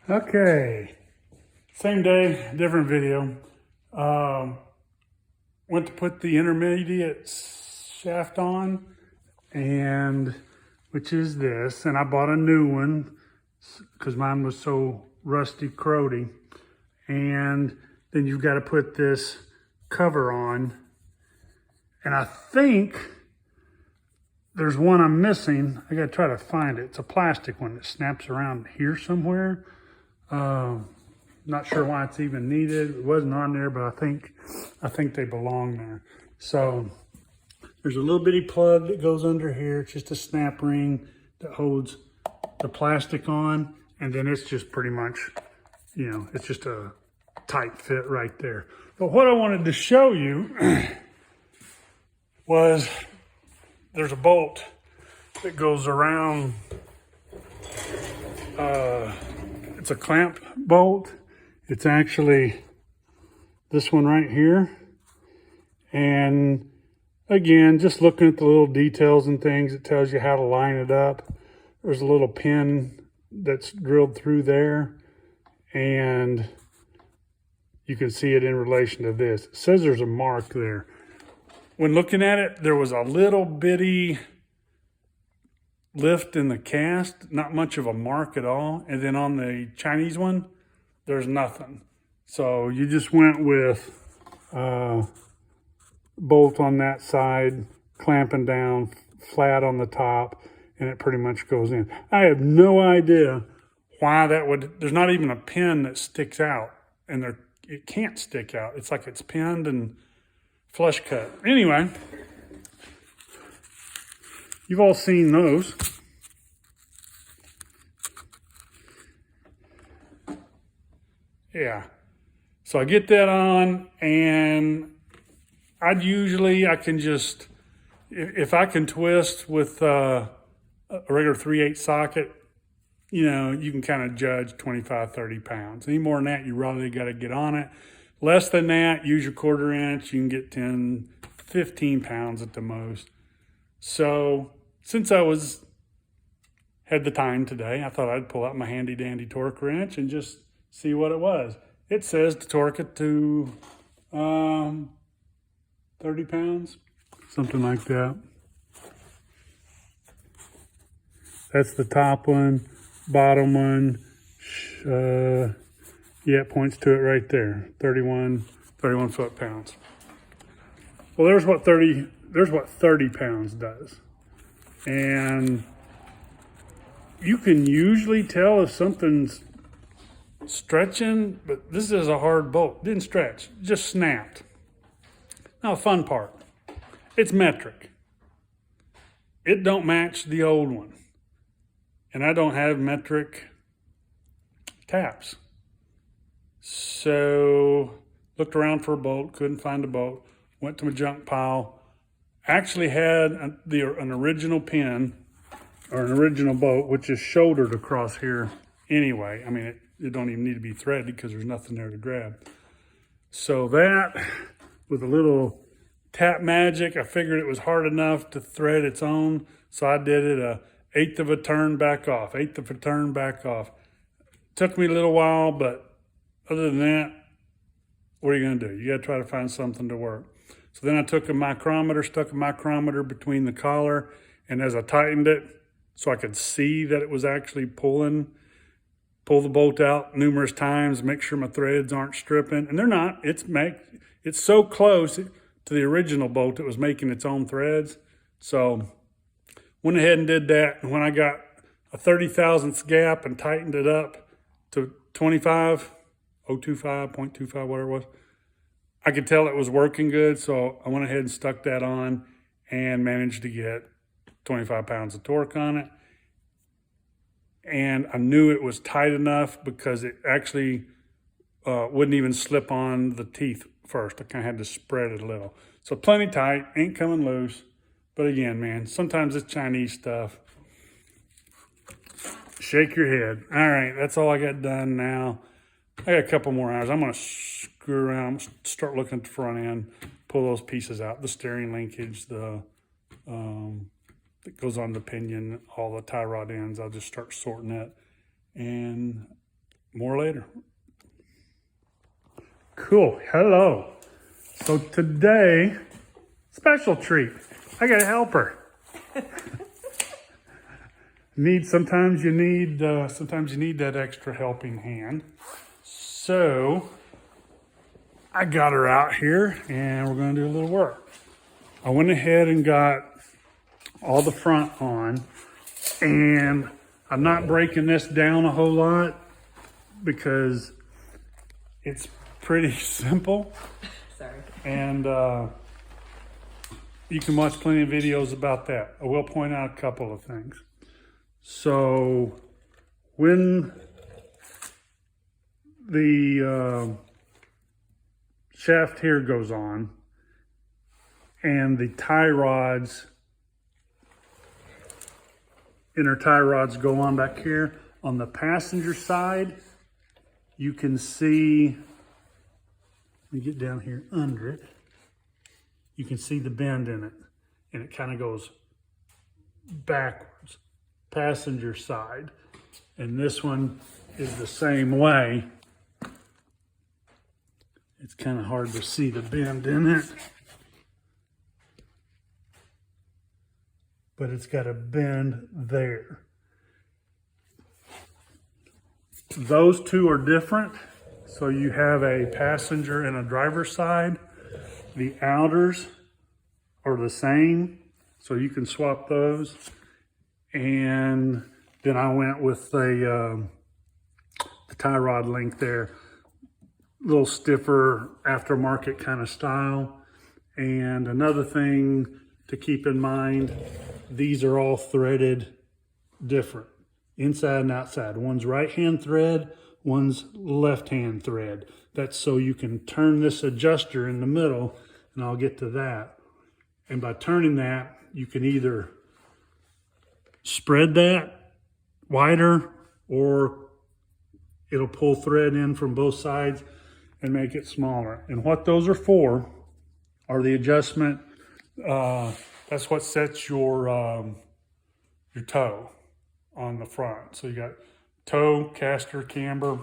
Okay, same day, different video. Went to put the intermediate shaft on, and which is this, and I bought a new one because mine was so rusty crody. And then you've got to put this cover on, and I think there's one I'm missing. I got to try to find it. It's a plastic one that snaps around here somewhere. Not sure why it's even needed. It wasn't on there, but I think they belong there. So there's a little bitty plug that goes under here. It's just a snap ring that holds the plastic on, and then it's just pretty much, it's just a tight fit right there. But what I wanted to show you was there's a bolt that goes around. It's a clamp bolt. It's actually this one right here. And again, just looking at the little details and things, it tells you how to line it up. There's a little pin that's drilled through there, and you can see it in relation to this. It says there's a mark there. When looking at it, there was a little bitty lift in the cast, not much of a mark at all. And then on the Chinese one, there's nothing. So you just went with bolt on that side, clamping down flat on the top, and it pretty much goes in. I have no idea why that would, there's not even a pin that sticks out, and it can't stick out. It's like it's pinned and flush cut. Anyway, you've all seen those. Yeah. So I get that on, and I can just, if I can twist with a regular 3/8 socket, you can kind of judge 25, 30 pounds. Any more than that, you really got to get on it. Less than that, use your 1/4 inch. You can get 10, 15 pounds at the most. So since I had the time today, I thought I'd pull out my handy dandy torque wrench and just see what it was. It says to torque it to 30 pounds, something like that. That's the top one. Bottom one, it points to it right there, 31 foot-pounds. Well, there's what 30 pounds does. And you can usually tell if something's stretching, but this is a hard bolt. Didn't stretch, just snapped. Now, the fun part, it's metric. It don't match the old one. And I don't have metric taps. So looked around for a bolt, couldn't find a bolt, went to my junk pile. Actually had an original pin or an original bolt, which is shouldered across here anyway. I mean, it don't even need to be threaded because there's nothing there to grab. So that, with a little tap magic, I figured it was hard enough to thread its own. So I did it a 1/8 of a turn back off, 1/8 of a turn back off. Took me a little while, but other than that, what are you gonna do? You gotta try to find something to work. So then I took a micrometer, stuck a micrometer between the collar, and as I tightened it, so I could see that it was actually pull the bolt out numerous times, make sure my threads aren't stripping, and they're not. It's so close to the original bolt, it was making its own threads. So went ahead and did that, and when I got a 30/1000ths gap and tightened it up to 0.25, whatever it was, I could tell it was working good, so I went ahead and stuck that on and managed to get 25 pounds of torque on it. And I knew it was tight enough because it actually wouldn't even slip on the teeth first. I kind of had to spread it a little. So plenty tight, ain't coming loose. But again, man, sometimes it's Chinese stuff. Shake your head. All right, that's all I got done now. I got a couple more hours. I'm going to screw around, start looking at the front end, pull those pieces out, the steering linkage, that goes on the pinion, all the tie rod ends. I'll just start sorting it and More later. Cool. Hello. So today, special treat. I got a helper. Sometimes you need that extra helping hand. So I got her out here and we're going to do a little work. I went ahead and got all the front on, and I'm not breaking this down a whole lot because it's pretty simple. Sorry. And you can watch plenty of videos about that. I will point out a couple of things. So when the shaft here goes on and the tie rods, inner tie rods go on back here on the passenger side, you can see, let me get down here under it, you can see the bend in it, and it kind of goes backwards, passenger side. And this one is the same way. It's kind of hard to see the bend in it, but it's got a bend there. Those two are different. So you have a passenger and a driver's side. The outers are the same, so you can swap those. And then I went with the tie rod length there, a little stiffer aftermarket kind of style. And another thing to keep in mind, these are all threaded different, inside and outside. One's right hand thread, one's left hand thread. That's so you can turn this adjuster in the middle, and I'll get to that. And by turning that, you can either spread that wider, or it'll pull thread in from both sides and make it smaller. And what those are for are the adjustment. That's what sets your toe on the front. So you got toe, caster, camber.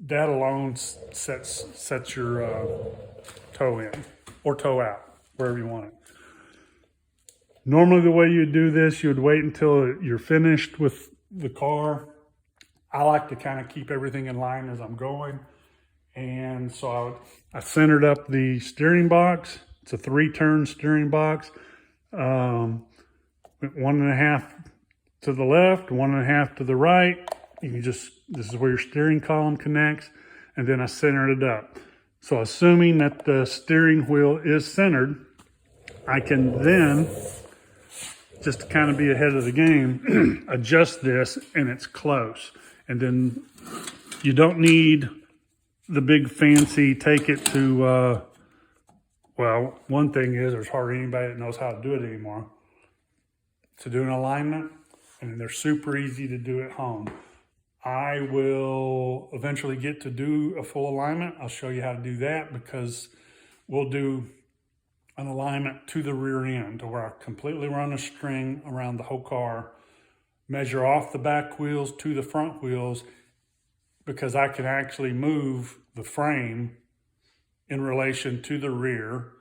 That alone sets your toe in or toe out, wherever you want it. Normally the way you do this, you would wait until you're finished with the car. I like to kind of keep everything in line as I'm going. And so I centered up the steering box. It's a 3-turn steering box. Went 1.5 to the left, 1.5 to the right. You can this is where your steering column connects, and then I centered it up. So assuming that the steering wheel is centered, I can then, just to kind of be ahead of the game, adjust this and it's close. And then you don't need the big fancy take it to, well, one thing is there's hardly anybody that knows how to do it anymore. To do an alignment, and they're super easy to do at home. I will eventually get to do a full alignment. I'll show you how to do that, because we'll do an alignment to the rear end to where I completely run a string around the whole car, measure off the back wheels to the front wheels, because I can actually move the frame in relation to the rear.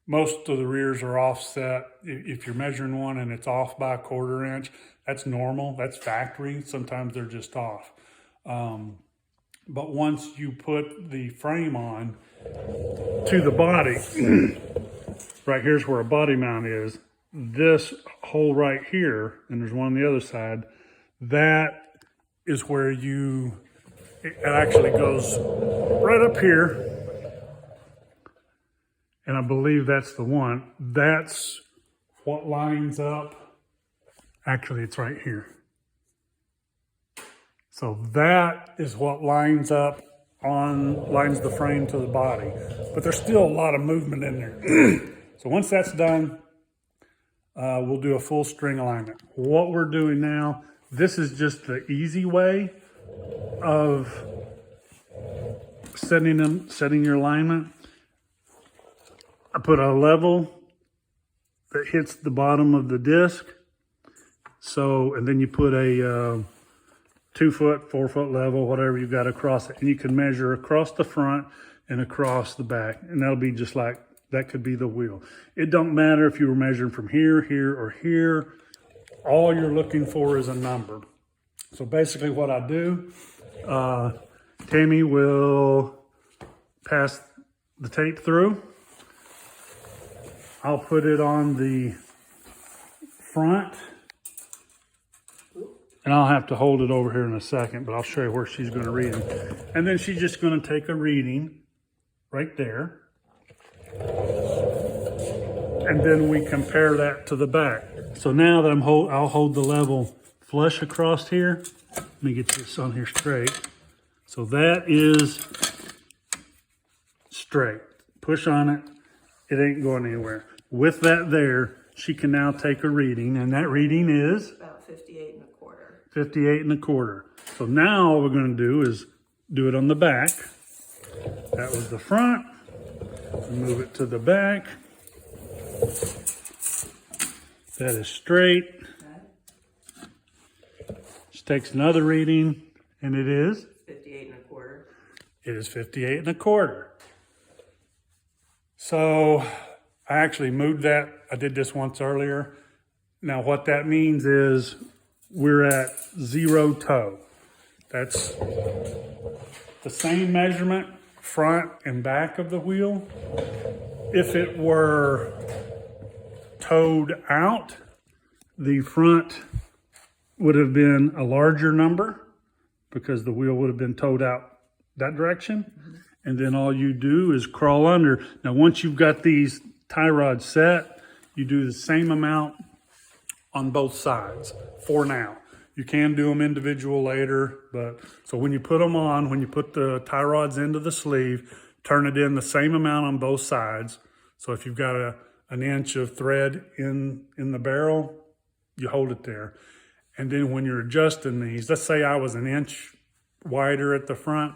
Most of the rears are offset. If you're measuring one and it's off by 1/4 inch, that's normal, that's factory. Sometimes they're just off. But once you put the frame on to the body, right here's where a body mount is. This hole right here, and there's one on the other side, that is where it actually goes right up here. And I believe that's the one. That's what lines up. Actually, it's right here. So that is what lines the frame to the body. But there's still a lot of movement in there. So once that's done, we'll do a full string alignment. What we're doing now, this is just the easy way of setting your alignment. I put a level that hits the bottom of the disc. So, and then you put a 2 foot, 4 foot level, whatever you've got across it. And you can measure across the front and across the back. And that'll be just like, that could be the wheel. It don't matter if you were measuring from here, here, or here. All you're looking for is a number. So basically what I do, Tammy will pass the tape through. I'll put it on the front. And I'll have to hold it over here in a second, but I'll show you where she's going to read it. And then she's just going to take a reading right there. And then we compare that to the back. So now that I'll hold the level flush across here. Let me get this on here straight. So that is straight. Push on it. It ain't going anywhere. With that there, she can now take a reading, and that reading is About 58 1/4. 58 1/4. So now all we're going to do is do it on the back. That was the front. Move it to the back. That is straight. She takes another reading, and it is 58 1/4. It is 58 1/4. So I actually moved that. I did this once earlier. Now what that means is we're at 0 toe. That's the same measurement front and back of the wheel. If it were towed out, the front would have been a larger number because the wheel would have been towed out that direction. And then all you do is crawl under. Now, once you've got these tie rods set, you do the same amount on both sides for now. You can do them individual later, but so when you put them on, when you put the tie rods into the sleeve, turn it in the same amount on both sides. So if you've got an inch of thread in the barrel, you hold it there. And then when you're adjusting these, let's say I was an inch wider at the front.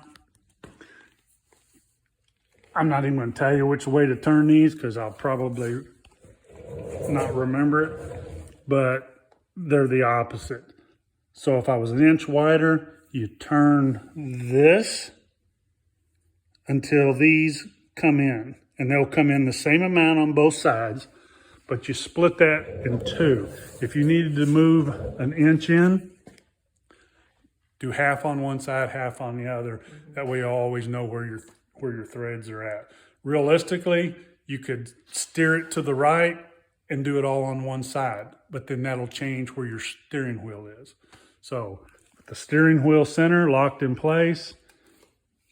I'm not even going to tell you which way to turn these because I'll probably not remember it, but they're the opposite. So if I was an inch wider, you turn this until these come in, and they'll come in the same amount on both sides, but you split that in two. If you needed to move an inch in, do half on one side, half on the other. That way you always know where your threads are at. Realistically, you could steer it to the right and do it all on one side, but then that'll change where your steering wheel is. So the steering wheel center locked in place,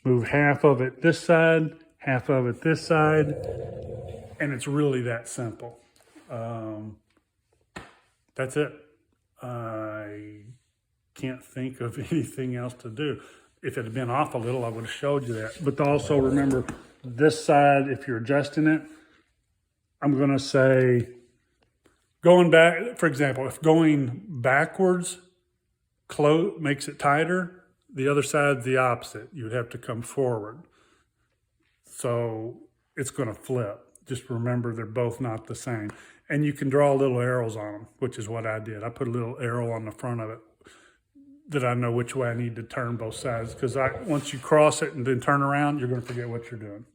move half of it this side, half of it this side, and it's really that simple. That's it. I can't think of anything else to do. If it had been off a little, I would have showed you that. But also remember, this side, if you're adjusting it, I'm going to say, going back, for example, if going backwards makes it tighter, the other side's the opposite. You would have to come forward. So it's going to flip. Just remember, they're both not the same. And you can draw little arrows on them, which is what I did. I put a little arrow on the front of it that I know which way I need to turn both sides. Because once you cross it and then turn around, you're going to forget what you're doing.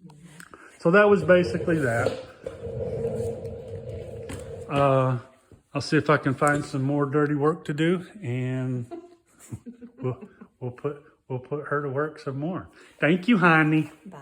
So that was basically that. I'll see if I can find some more dirty work to do, and we'll put her to work some more. Thank you, honey. Bye.